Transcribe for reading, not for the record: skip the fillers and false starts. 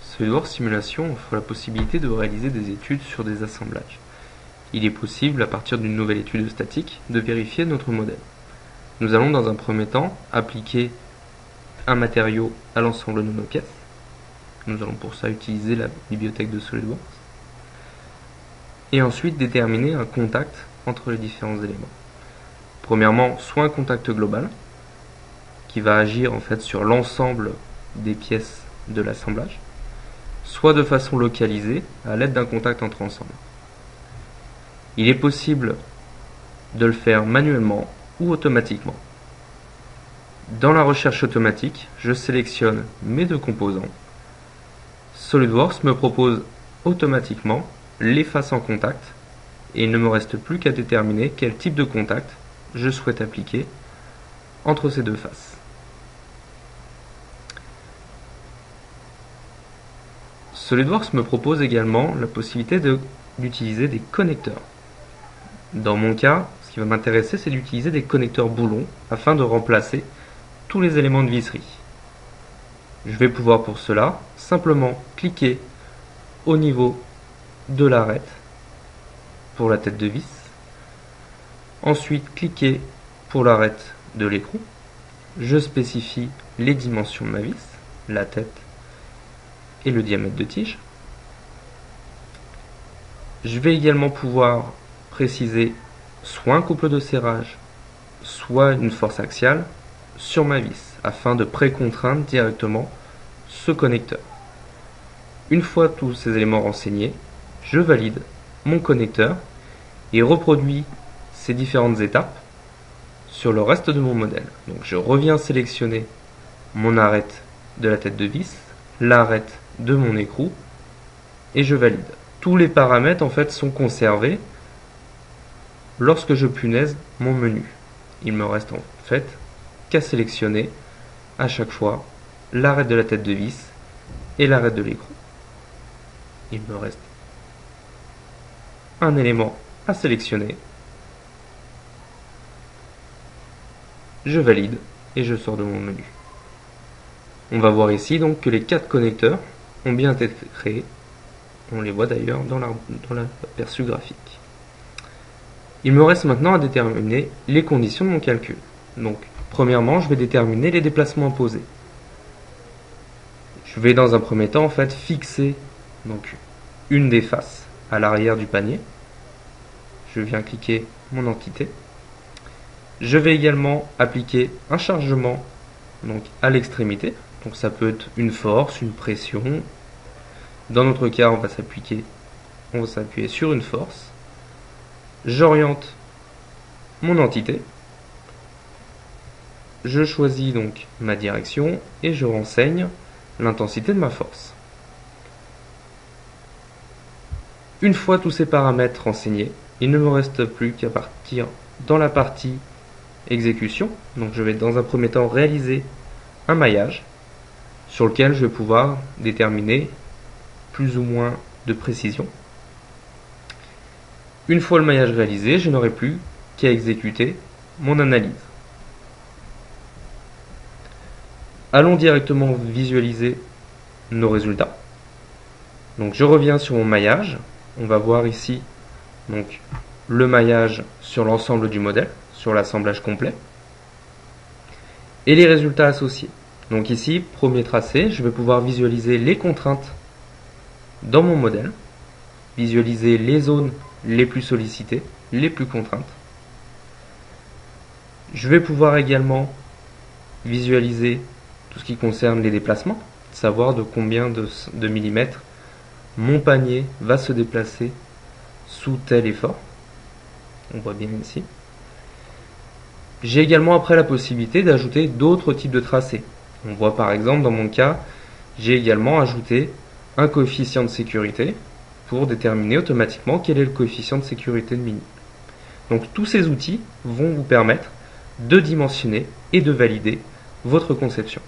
SolidWorks Simulation offre la possibilité de réaliser des études sur des assemblages. Il est possible, à partir d'une nouvelle étude statique, de vérifier notre modèle. Nous allons dans un premier temps appliquer un matériau à l'ensemble de nos pièces. Nous allons pour ça utiliser la bibliothèque de SolidWorks. Et ensuite déterminer un contact entre les différents éléments. Premièrement, soit un contact global, qui va agir en fait sur l'ensemble des pièces de l'assemblage, soit de façon localisée à l'aide d'un contact entre ensemble. Il est possible de le faire manuellement ou automatiquement. Dans la recherche automatique, je sélectionne mes deux composants. SolidWorks me propose automatiquement les faces en contact et il ne me reste plus qu'à déterminer quel type de contact je souhaite appliquer entre ces deux faces. SolidWorks me propose également la possibilité d'utiliser des connecteurs. Dans mon cas, ce qui va m'intéresser, c'est d'utiliser des connecteurs boulons afin de remplacer tous les éléments de visserie. Je vais pouvoir pour cela simplement cliquer au niveau de l'arête pour la tête de vis, ensuite cliquer pour l'arête de l'écrou, je spécifie les dimensions de ma vis, la tête et le diamètre de tige. Je vais également pouvoir préciser soit un couple de serrage, soit une force axiale sur ma vis, afin de précontraindre directement ce connecteur. Une fois tous ces éléments renseignés, je valide mon connecteur et reproduis ces différentes étapes sur le reste de mon modèle. Donc je reviens sélectionner mon arête de la tête de vis, l'arête de mon écrou et je valide. Tous les paramètres en fait sont conservés lorsque je punaise mon menu. Il me reste en fait qu'à sélectionner à chaque fois l'arête de la tête de vis et l'arête de l'écrou. Il me reste un élément à sélectionner. Je valide et je sors de mon menu. On va voir ici donc que les 4 connecteurs ont bien été créés. On les voit d'ailleurs dans l'aperçu graphique. Il me reste maintenant à déterminer les conditions de mon calcul. Donc, premièrement, je vais déterminer les déplacements imposés. Je vais dans un premier temps en fait fixer donc une des faces à l'arrière du panier. Je viens cliquer mon entité. Je vais également appliquer un chargement donc à l'extrémité. Donc ça peut être une force, une pression. Dans notre cas, on va s'appuyer sur une force. J'oriente mon entité. Je choisis donc ma direction et je renseigne l'intensité de ma force. Une fois tous ces paramètres renseignés, il ne me reste plus qu'à partir dans la partie exécution. Donc je vais dans un premier temps réaliser un maillage sur lequel je vais pouvoir déterminer plus ou moins de précision. Une fois le maillage réalisé, je n'aurai plus qu'à exécuter mon analyse. Allons directement visualiser nos résultats. Donc je reviens sur mon maillage. On va voir ici donc le maillage sur l'ensemble du modèle, sur l'assemblage complet, et les résultats associés. Donc ici, premier tracé, je vais pouvoir visualiser les contraintes dans mon modèle, visualiser les zones les plus sollicitées, les plus contraintes. Je vais pouvoir également visualiser tout ce qui concerne les déplacements, savoir de combien de millimètres mon panier va se déplacer sous tel effort. On voit bien ici. J'ai également après la possibilité d'ajouter d'autres types de tracés. On voit par exemple dans mon cas, j'ai également ajouté un coefficient de sécurité pour déterminer automatiquement quel est le coefficient de sécurité de Mini. Donc tous ces outils vont vous permettre de dimensionner et de valider votre conception.